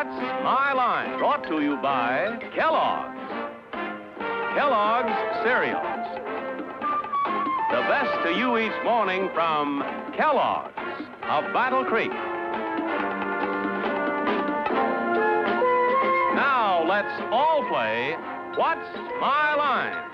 What's My Line? Brought to you by Kellogg's. Kellogg's Cereals. The best to you each morning from Kellogg's of Battle Creek. Now let's all play What's My Line?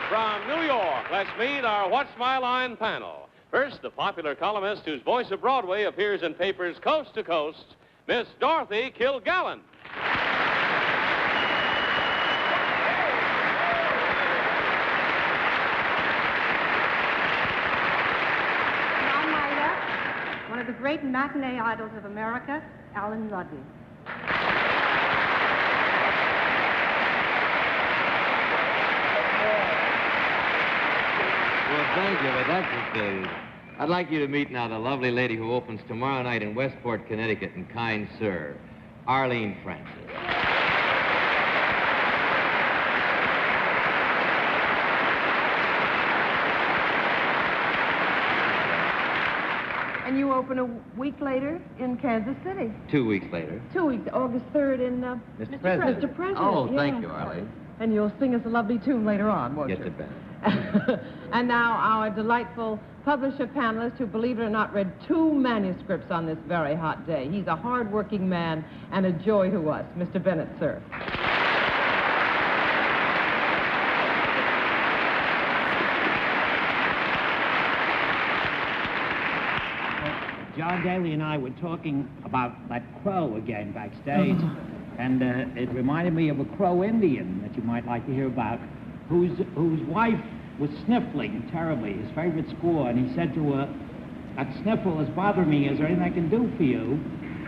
From New York, let's meet our What's My Line panel. First, the popular columnist whose voice of Broadway appears in papers coast to coast, Miss Dorothy Kilgallen. Now, Myra, one of the great matinee idols of America, Ludden. Well, thank you, but that's just I'd like you to meet now the lovely lady who opens tomorrow night in Westport, Connecticut in kind Cerf, Arlene Francis. And you open a week later in Kansas City. 2 weeks later. 2 weeks, August 3rd in... Mr. President. Mr. President. Oh, yeah. thank you, Arlene. And you'll sing us a lovely tune later on, won't Yes, you? it Bennett. And now our delightful publisher panelist who, believe it or not, read 2 manuscripts on this very hot day. He's a hard-working man and a joy to us, Mr. Bennett, sir. John Daly and I were talking about that crow again backstage, and it reminded me of a crow Indian that you might like to hear about, whose wife was sniffling terribly, his favorite squaw, and he said to her, "That sniffle is bothering me. Is there anything I can do for you?"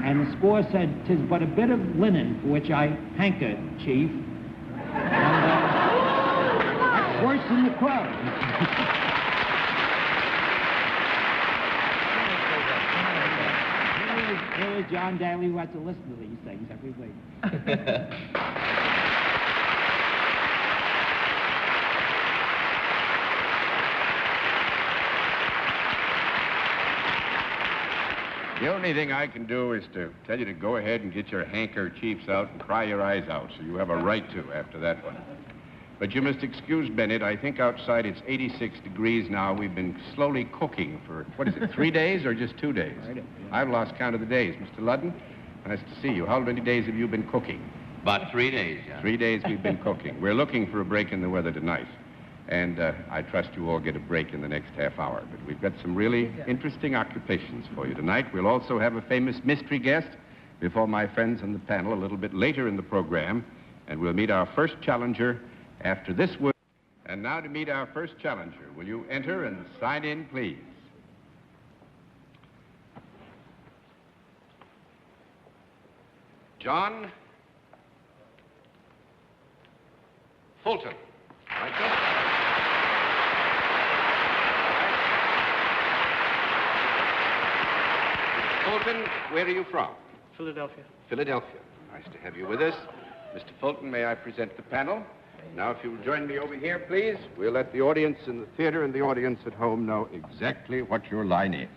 And the squaw said, "'Tis but a bit of linen for which I hanker, Chief." And that's worse than the crow. Here is John Daly, who has to listen to these things every week. The only thing I can do is to tell you to go ahead and get your handkerchiefs out and cry your eyes out, so you have a right to after that one. But you must excuse Bennett. I think outside it's 86 degrees now. We've been slowly cooking for, what is it, 3 days or just 2 days? I've lost count of the days. Mr. Ludden, nice to see you. How many days have you been cooking? About 3 days, yeah. 3 days we've been cooking. We're looking for a break in the weather tonight. And I trust you all get a break in the next half hour. But we've got some really interesting occupations for you tonight. We'll also have a famous mystery guest before my friends on the panel a little bit later in the program. And we'll meet our first challenger after this word. And now to meet our first challenger. Will you enter and sign in, please? John Fulton. Right there. Fulton, where are you from? Philadelphia. Philadelphia. Nice to have you with us. Mr. Fulton, may I present the panel? Now, if you'll join me over here, please. We'll let the audience in the theater and the audience at home know exactly what your line is.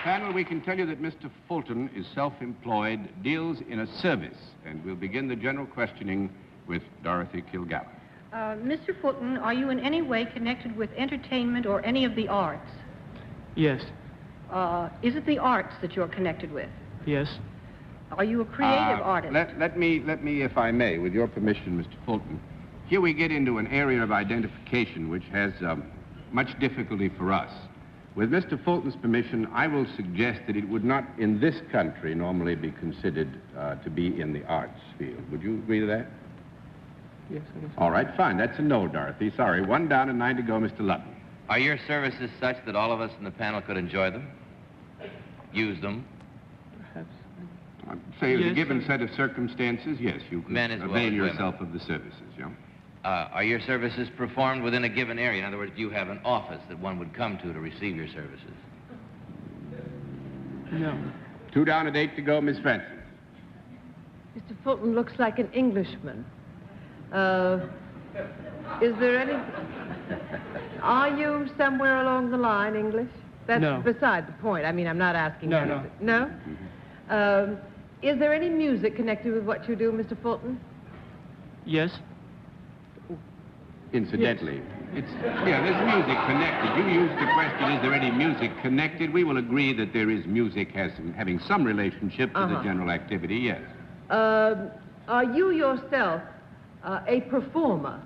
Panel, we can tell you that Mr. Fulton is self-employed, deals in a service, and we'll begin the general questioning with Dorothy Kilgallen. Mr. Fulton, are you in any way connected with entertainment or any of the arts? Yes. Is it the arts that you're connected with? Yes. Are you a creative artist? Let me, if I may, with your permission, Mr. Fulton, here we get into an area of identification which has much difficulty for us. With Mr. Fulton's permission, I will suggest that it would not, in this country, normally be considered to be in the arts field. Would you agree to that? Yes, I guess. All right, fine. That's a no, Dorothy. Sorry. 1 down and 9 to go, Mr. Ludden. Are your services such that all of us in the panel could enjoy them? Use them? Perhaps. Say, in a Yes, given sir. set of circumstances, yes, you could Men as well avail as women. yourself of the services, yeah? Are your services performed within a given area? In other words, do you have an office that one would come to receive your services? No. 2 down and 8 to go, Miss Francis. Mr. Fulton looks like an Englishman. Is there any... Are you somewhere along the line English? That's No. beside the point. I mean, I'm not asking No, you. no. No? Is there any music connected with what you do, Mr. Fulton? Yes. Incidentally, there's music connected. You used the question, is there any music connected? We will agree that there is music having some relationship to the general activity, yes. Are you yourself a performer?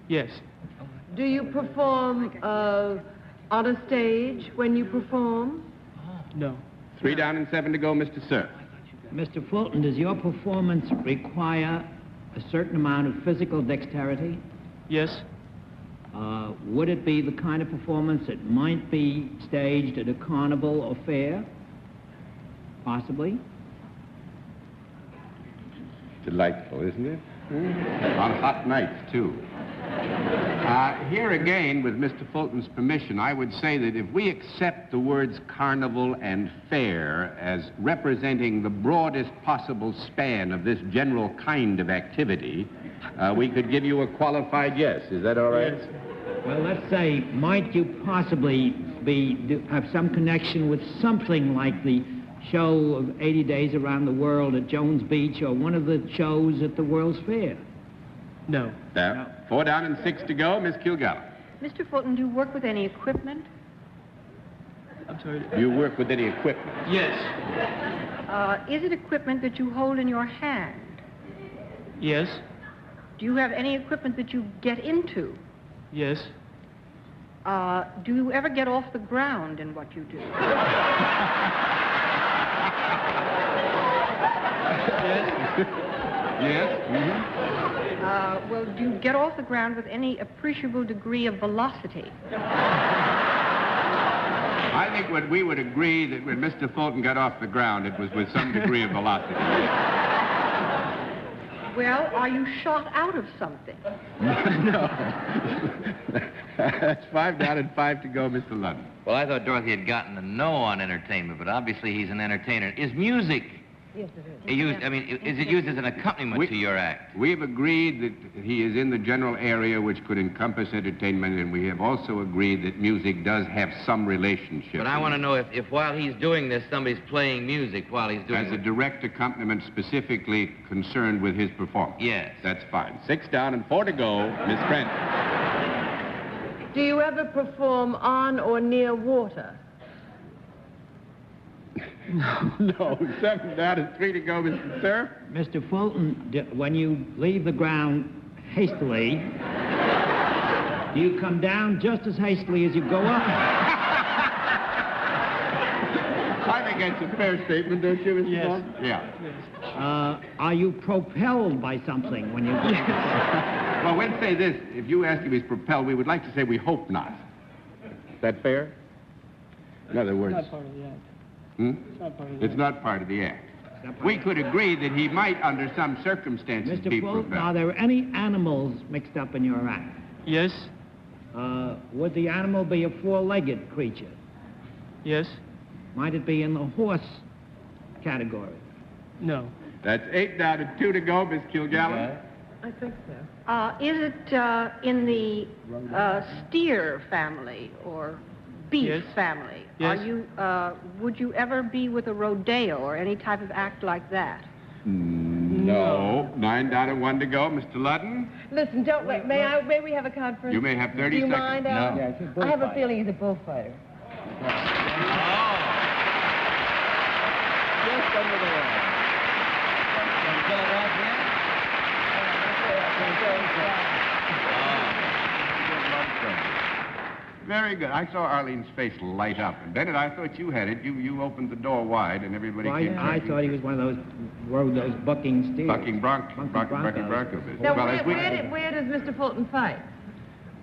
Yes. Do you perform on a stage when you perform? No. 3 down and 7 to go, Mr. Cerf. Mr. Fulton, does your performance require a certain amount of physical dexterity? Yes. Would it be the kind of performance that might be staged at a carnival or fair? Possibly. Delightful, isn't it? On hot nights, too. Here again, with Mr. Fulton's permission, I would say that if we accept the words carnival and fair as representing the broadest possible span of this general kind of activity, we could give you a qualified yes. Is that all right? Yes. Well, let's say, might you possibly have some connection with something like the show of 80 Days Around the World at Jones Beach or one of the shows at the World's Fair? No. No. 4 down and 6 to go, Miss Kilgallen. Mr. Fulton, do you work with any equipment? I'm sorry. Do you work with any equipment? Yes. Is it equipment that you hold in your hand? Yes. Do you have any equipment that you get into? Yes. Do you ever get off the ground in what you do? Yes. Well, do you get off the ground with any appreciable degree of velocity? I think what we would agree that when Mr. Fulton got off the ground, it was with some degree of velocity. Well, are you shot out of something? No. That's 5 down and 5 to go, Mr. Ludden. Well, I thought Dorothy had gotten a no on entertainment, but obviously he's an entertainer. Is music Yes, it is. is it used as an accompaniment to your act? We've agreed that he is in the general area which could encompass entertainment, and we have also agreed that music does have some relationship. But I want to know if while he's doing this, somebody's playing music while he's doing As a it. direct accompaniment specifically concerned with his performance. Yes. That's fine. 6 down and 4 to go, Miss Francis. Do you ever perform on or near water? No. 7 down and 3 to go, Mr. Cerf. Mr. Fulton, when you leave the ground hastily, do you come down just as hastily as you go up? I think that's a fair statement, don't you, Mr. Yes. Fulton? Yeah. Are you propelled by something when you... Well, we'd say this. If you ask if he's propelled, we would like to say we hope not. Is that fair? In other words... It's not part of the act. It's not part of the It's not part of the act. We could agree that he might, under some circumstances, Mr. be Fulton, are propelled. there any animals mixed up in your act? Yes. Would the animal be a four-legged creature? Yes. Might it be in the horse category? No. That's 8 down and 2 to go, Miss Kilgallen. I think so. Is it in the steer family or beef Yes. family? Yes. Are you, would you ever be with a rodeo or any type of act like that? No. 9 down and 1 to go, Mr. Ludden. Listen, don't let... May we have a conference? You may have 30 Do you seconds. mind, Al? No. Yeah, it's a I bullfight. have a feeling he's a bullfighter. Just under the wire. From Philadelphia? Very good. I saw Arlene's face light up. And Bennett, I thought you had it. You opened the door wide, and everybody Well, came I crashing. thought he was one of those, rode those bucking steers. Bucking Bronco Broncos. business. Now, Well, as we- where does Mr. Fulton fight?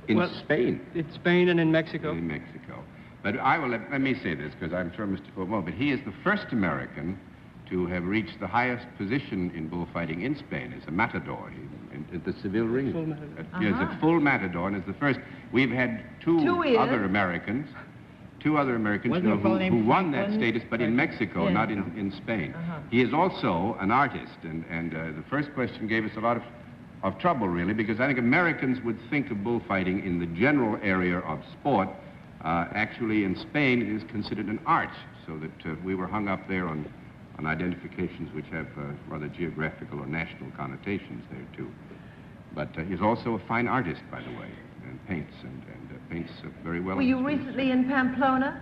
in Well- Spain. It's Spain and in Mexico. In Mexico. But I will let me say this, because I'm sure Mr. Fulton won't, but he is the first American to have reached the highest position in bullfighting in Spain as a matador at the Seville ring. Full matador. Yes, a full matador, and is the first. We've had two Two other ears. Americans two other Americans Wasn't there a fellow who named won that Franklin? status, but in Mexico, Yeah. not in Spain. Uh-huh. He is also an artist, and the first question gave us a lot of trouble, really, because I think Americans would think of bullfighting in the general area of sport. Actually, in Spain, it is considered an art, so that we were hung up there on identifications which have rather geographical or national connotations there, too. But he's also a fine artist, by the way, and paints, and paints very well. Were you recently in Pamplona?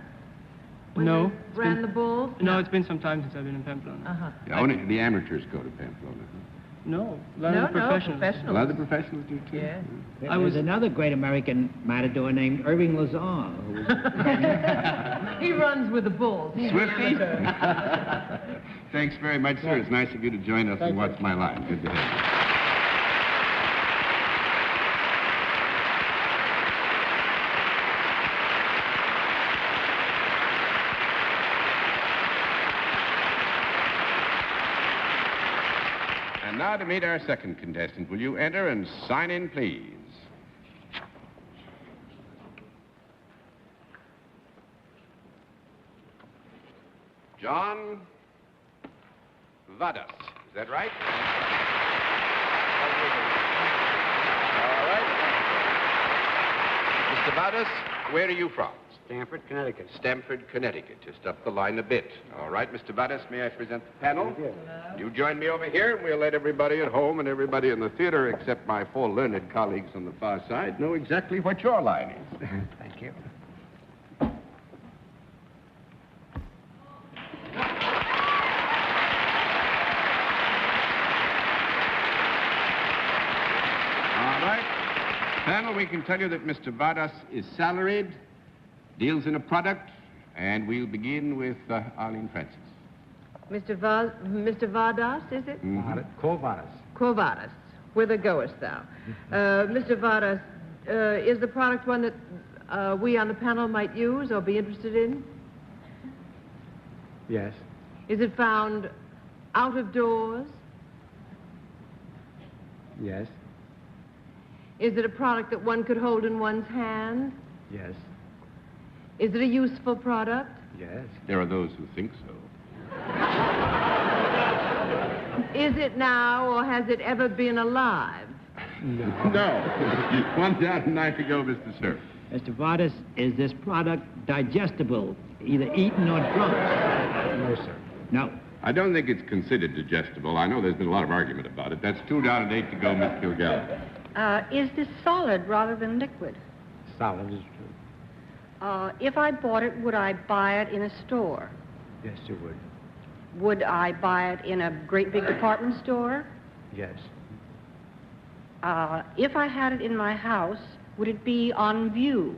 When No. you ran the bulls? No, it's been some time since I've been in Pamplona. Uh-huh. Yeah, only the amateurs go to Pamplona. No, a lot of the professionals. A lot of the professionals do, too. Yeah. There was another great American matador named Irving Lazar, who was... He runs with the bulls. He's Swifty. the amateur. Thanks very much, sir. It's nice of you to join us and watch my line. Good to have you. And now to meet our second contestant. Will you enter and sign in, please? John Vadas. Is that right? All right. Mr. Vadas, where are you from? Stamford, Connecticut. Stamford, Connecticut. Just up the line a bit. All right, Mr. Vadas, may I present the panel? You join me over here, and we'll let everybody at home and everybody in the theater, except my four learned colleagues on the far side, know exactly what your line is. Thank you. All right. Panel, we can tell you that Mr. Vadas is salaried, deals in a product, and we'll begin with Arlene Francis. Mr. Vadas, is it? Corvadas. Quo whither goest thou? Mr. Vadas, is the product one that we on the panel might use or be interested in? Yes. Is it found out of doors? Yes. Is it a product that one could hold in one's hand? Yes. Is it a useful product? Yes. There are those who think so. Is it now, or has it ever been alive? No. 1,000 ago, Mr. Cerf. Mr. Vadas, is this product digestible, either eaten or drunk? No, sir. No. I don't think it's considered digestible. I know there's been a lot of argument about it. That's 2 down and 8 to go, Miss Kilgallen. Is this solid rather than liquid? Solid is true. If I bought it, would I buy it in a store? Yes, you would. Would I buy it in a great big department store? Yes. If I had it in my house, would it be on view?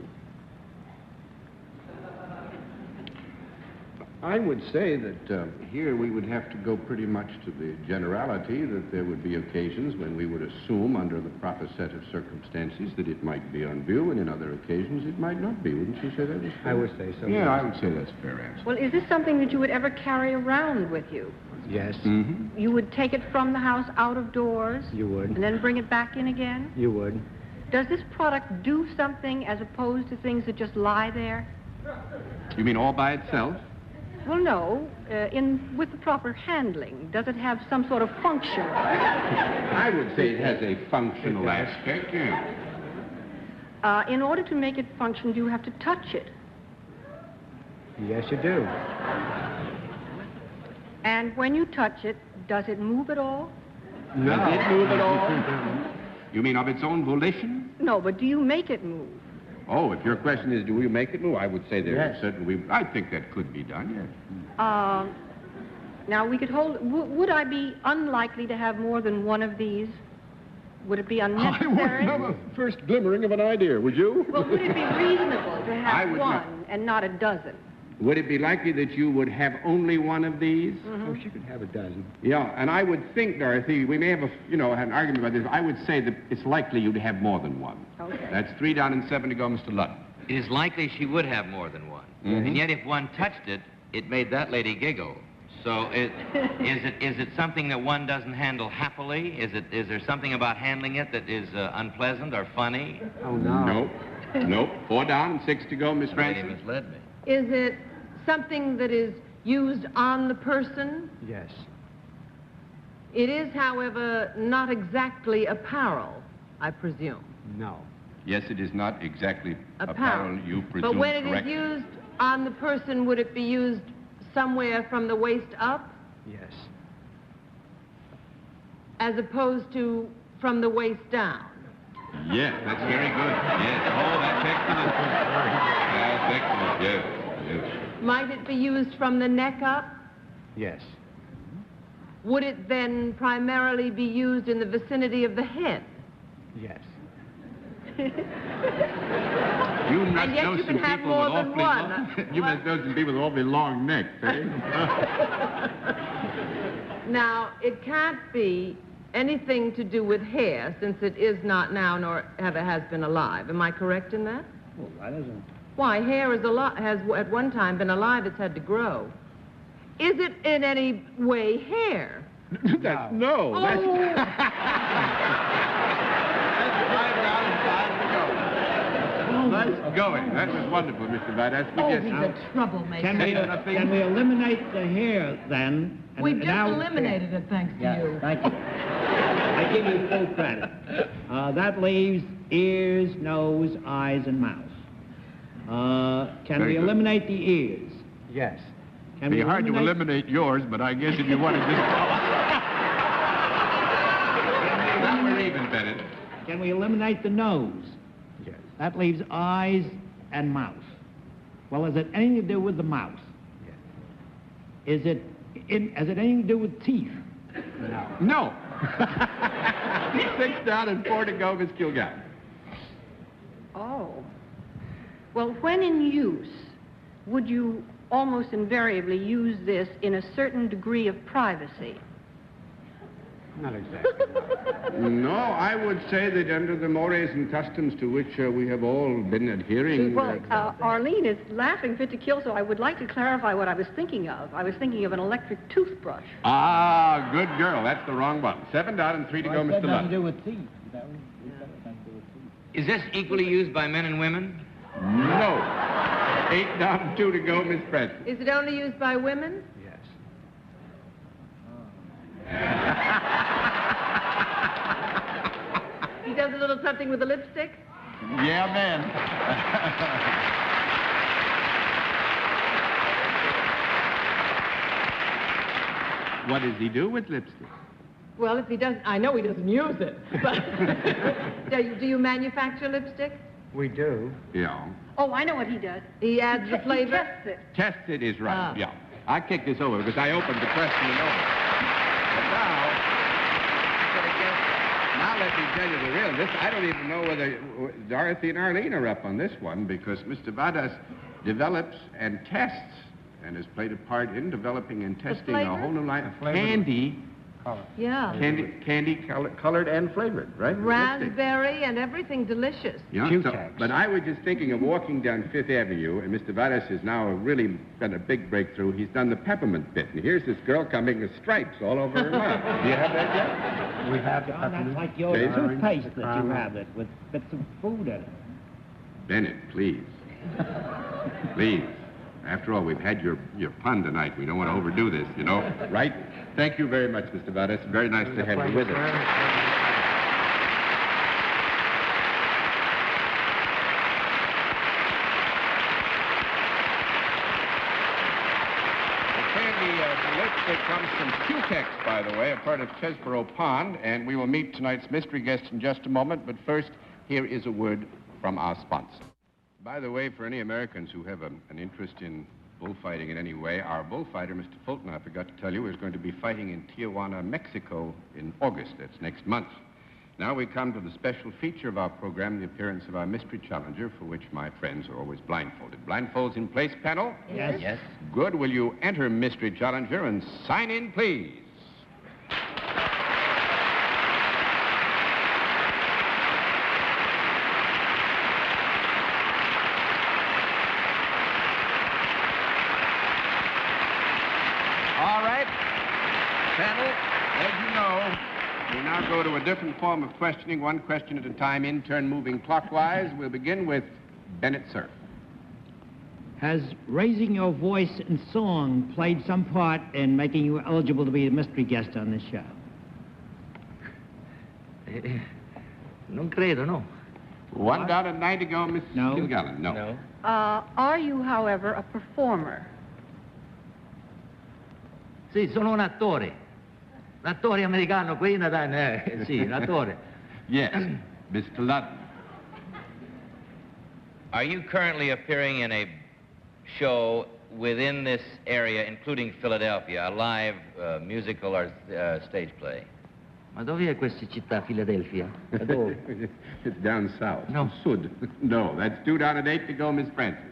I would say that here we would have to go pretty much to the generality that there would be occasions when we would assume under the proper set of circumstances that it might be on view, and in other occasions it might not be. Wouldn't you say that was fair? I would say so. Yeah, I would say that's a fair answer. Well, is this something that you would ever carry around with you? Yes. Mm-hmm. You would take it from the house out of doors You would. and then bring it back in again? You would. Does this product do something as opposed to things that just lie there? You mean all by itself? Well, no. With the proper handling, does it have some sort of function? I would say it has a functional aspect, yeah. In order to make it function, do you have to touch it? Yes, you do. And when you touch it, does it move at all? No. Does it move at all? You mean of its own volition? No, but do you make it move? Oh, if your question is, do we make it move? I would say there Yes. is certainly. I think that could be done, yes. Now, we could hold... would I be unlikely to have more than one of these? Would it be unnecessary? a first glimmering of an idea, would you? Well, would it be reasonable to I have would one not. and not a dozen? Would it be likely that you would have only one of these? Oh, she could have a dozen. Yeah, and I would think, Dorothy, we may have an argument about this. I would say that it's likely you'd have more than one. Okay. That's 3 down and 7 to go, Mr. Ludden. It is likely she would have more than one. Mhm. And yet if one touched it, it made that lady giggle. So is it something that one doesn't handle happily? Is there something about handling it that is unpleasant or funny? Oh, no. Nope. 4 down and 6 to go, Miss The lady Francis. misled me. Is it something that is used on the person? Yes. It is, however, not exactly apparel, I presume. No. Yes, it is not exactly Apparel. you presume But when it correctly. is used on the person, would it be used somewhere from the waist up, Yes. as opposed to from the waist down? Yes, that's very good. Yes. Oh, that's excellent. That's excellent. Yes. Yes. Might it be used from the neck up? Yes. Would it then primarily be used in the vicinity of the head? Yes. You must And yet know you some can have people more with than awfully one. long... You must know some people with awfully long necks, eh? Now, it can't be anything to do with hair, since it is not now nor ever has been alive. Am I correct in that? Well, that isn't... Why, hair is has at one time been alive. It's had to grow. Is it in any way hair? That's no. Oh. That's right around time. Nice going. That was wonderful, Mr. Vidas. Oh, he's a troublemaker. Can we eliminate the hair, then? And We've just now- eliminated it, thanks to you. Thank you. I give you full credit. That leaves ears, nose, eyes, and mouth. Can Very we good. eliminate the ears? Yes. Can It'd be we hard to eliminate yours, but I guess if you want to just... Now we're even, Bennett. Can we eliminate the nose? Yes. That leaves eyes and mouth. Well, has it anything to do with the mouth? Yes. Has it anything to do with teeth? No. No. 6 down and 4 to go, Miss Kilgallen. Oh. Well, when in use, would you almost invariably use this in a certain degree of privacy? Not exactly. No, I would say that under the mores and customs to which we have all been adhering... Well, Arlene is laughing fit to kill, so I would like to clarify what I was thinking of. I was thinking of an electric toothbrush. Ah, good girl. That's the wrong one. 7 down and 3 to go, Mr. Nothing to Ludden. do with teeth. Is this equally used by men and women? No. 8 down and 2 to go, Miss Preston. Is it only used by women? Yes. He does a little something with the lipstick? Yeah, man. What does he do with lipstick? Well, if he doesn't, I know he doesn't use it, but do you manufacture lipstick? We do. Yeah. Oh, I know what he does. He adds the He flavor? tests it. Test it is right, Ah. yeah. I kicked this over because I opened the question and over. But now let me tell you the real. I don't even know whether Dorothy and Arlene are up on this one because Mr. Vadas develops and tests and has played a part in developing and testing a whole new line of candy. Yeah. Candy colored and flavored, right? Raspberry and everything delicious. Yeah, but I was just thinking of walking down Fifth Avenue, and Mr. Vadas has now really done a big breakthrough. He's done the peppermint bit, and here's this girl coming with stripes all over her mouth. Do you have that yet? We have the John, that's like your Daisy? toothpaste that you have it with bits of food in it. Bennett, please. Please. After all, we've had your pun tonight. We don't want to overdo this, you know, right? Thank you very much, Mr. Vadas. Very nice to have you with us. The lipstick comes from Q-Tex, by the way, a part of Chesborough Pond, and we will meet tonight's mystery guest in just a moment, but first, here is a word from our sponsor. By the way, for any Americans who have an interest in bullfighting in any way, our bullfighter, Mr. Fulton, I forgot to tell you, is going to be fighting in Tijuana, Mexico in August. That's next month. Now we come to the special feature of our program, the appearance of our mystery challenger, for which my friends are always blindfolded. Blindfolds in place, panel? Yes. Yes. Good. Will you enter mystery challenger and sign in, please? All right. Panel, as you know, we now go to a different form of questioning, one question at a time, in turn moving clockwise. We'll begin with Bennett, Cerf. Has raising your voice in song played some part in making you eligible to be a mystery guest on this show? Non credo, no. One down and 9 to go, Miss No. Kilgallen. No. No. Are you, however, a performer? Sì, sono un attore. Un attore americano qui, sì, un attore. Yes, Mr. Ludden. Are you currently appearing in a show within this area, including Philadelphia, a live musical or stage play? Ma dove è questa città, Philadelphia? Dove? It's down south. No. Sud. No, that's 2 down and 8 to go, Miss Francis.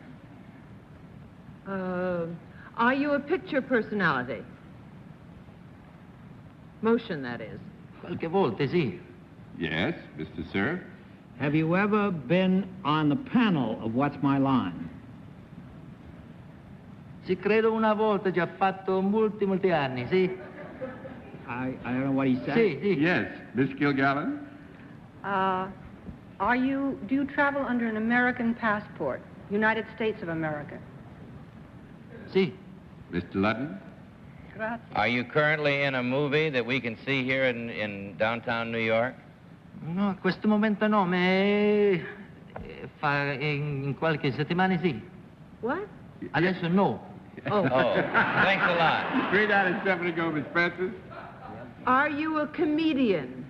Are you a picture personality? Motion, that is. Qualche volta, sì. Yes, Mr. Cerf. Have you ever been on the panel of What's My Line? Sì, credo una volta, già fatto molti anni, sì. I don't know what he said. Sì, sì. Yes, Miss Kilgallen. Do you travel under an American passport? United States of America? Sì. Mr. Ludden. Grazie. Are you currently in a movie that we can see here in downtown New York? No, a questo momento no, ma in qualche settimana sì. What? Adesso no. Oh. Thanks a lot. 3 down and 7 to go, Miss Francis. Are you a comedian?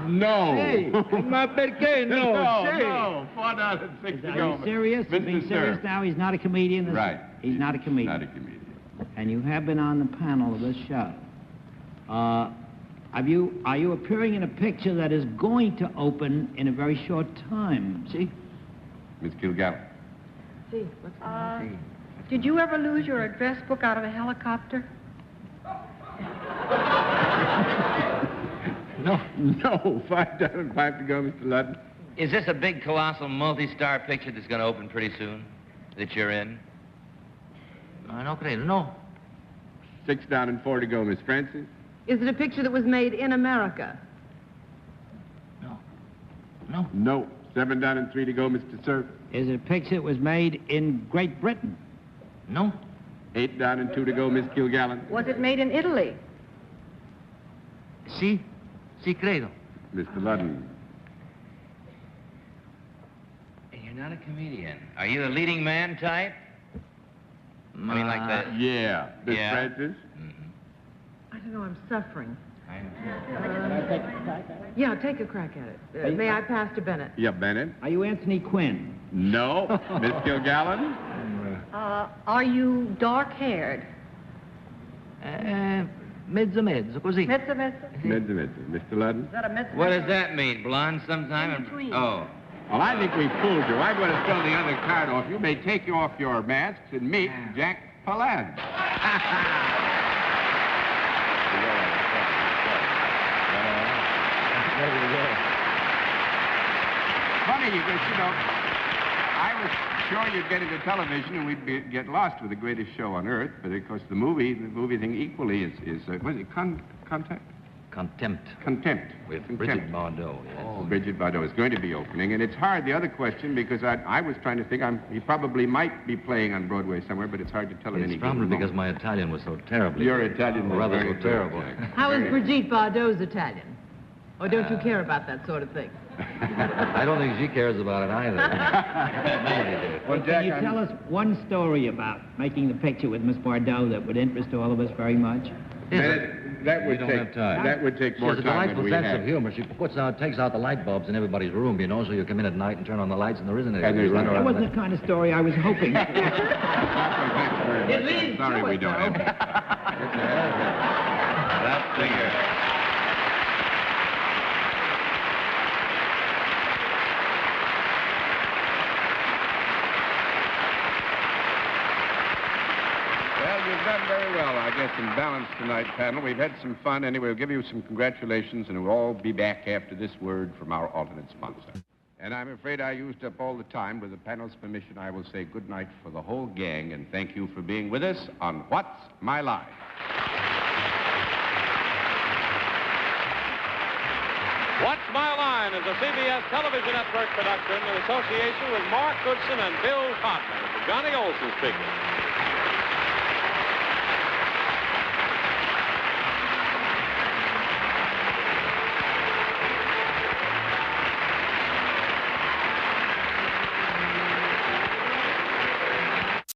No. Sì, ma perché no? No. 4 down and 6 to Are go. you serious? Mr. Being serious Cerf. now? He's not a comedian? Right. He's not a comedian. Not a comedian. And you have been on the panel of this show. Are you appearing in a picture that is going to open in a very short time? See? Miss Kilgallen. See, what's going on? Did you ever lose your address book out of a helicopter? No. No. 5 down and 5 to go, Mr. Ludden. Is this a big, colossal, multi-star picture that's going to open pretty soon that you're in? No credo, no. 6 down and 4 to go, Miss Francis. Is it a picture that was made in America? No. No. 7 down and 3 to go, Mr. Cerf. Is it a picture that was made in Great Britain? No. 8 down and 2 to go, Miss Kilgallen. Was it made in Italy? Sì, sì, credo. Mr. Ludden. You're not a comedian. Are you the leading man type? I mean, like that. Yeah. Miss Yeah. Francis. I don't know, I'm suffering. Mm-hmm. Yeah, take a crack at it. May I pass to Bennett? Yeah, Bennett. Are you Anthony Quinn? No. Miss Kilgallen. Are you dark-haired? Mezzo, così. Mezzo. Mr. Ludden. Is that a mezzo? What does that mean? Blonde sometime? In between. Oh. Well, I think we fooled you. I'm going to throw the other card off. You may take off your masks and meet Jack Palance. Funny, because, I was sure you'd get into television and we'd get lost with the greatest show on earth. But, of course, the movie thing equally is what is it, contact? Contempt. Contempt. With Contempt. Bridget Bardot, yes. Oh, Bridget Bardot is going to be opening. And it's hard, the other question, because I was trying to think, he probably might be playing on Broadway somewhere, but it's hard to tell at any It's probably given because moment. my Italian was so terribly Your good. Italian was rather very so terrible. good, Jack. How is Very- Brigitte Bardot's Italian? Or don't you care about that sort of thing? I don't think she cares about it either. Nobody did. Well, Jack, Can you tell us one story about making the picture with Miss Bardot that would interest all of us very much? That would don't take have time. that would take She more has a time than delightful we sense have. of humor. She takes out the light bulbs in everybody's room, so you come in at night and turn on the lights and there isn't any. And there's You run no- That around wasn't the kind of story I was hoping. Thanks very It much. leads Sorry to we it, don't though. have That figure. Well, you've done very well, I guess, in balance tonight, panel. We've had some fun. Anyway, we'll give you some congratulations, and we'll all be back after this word from our alternate sponsor. And I'm afraid I used up all the time. With the panel's permission, I will say good night for the whole gang, and thank you for being with us on What's My Line? What's My Line is a CBS television network production in association with Mark Goodson and Bill Cotton. Johnny Olson speaking.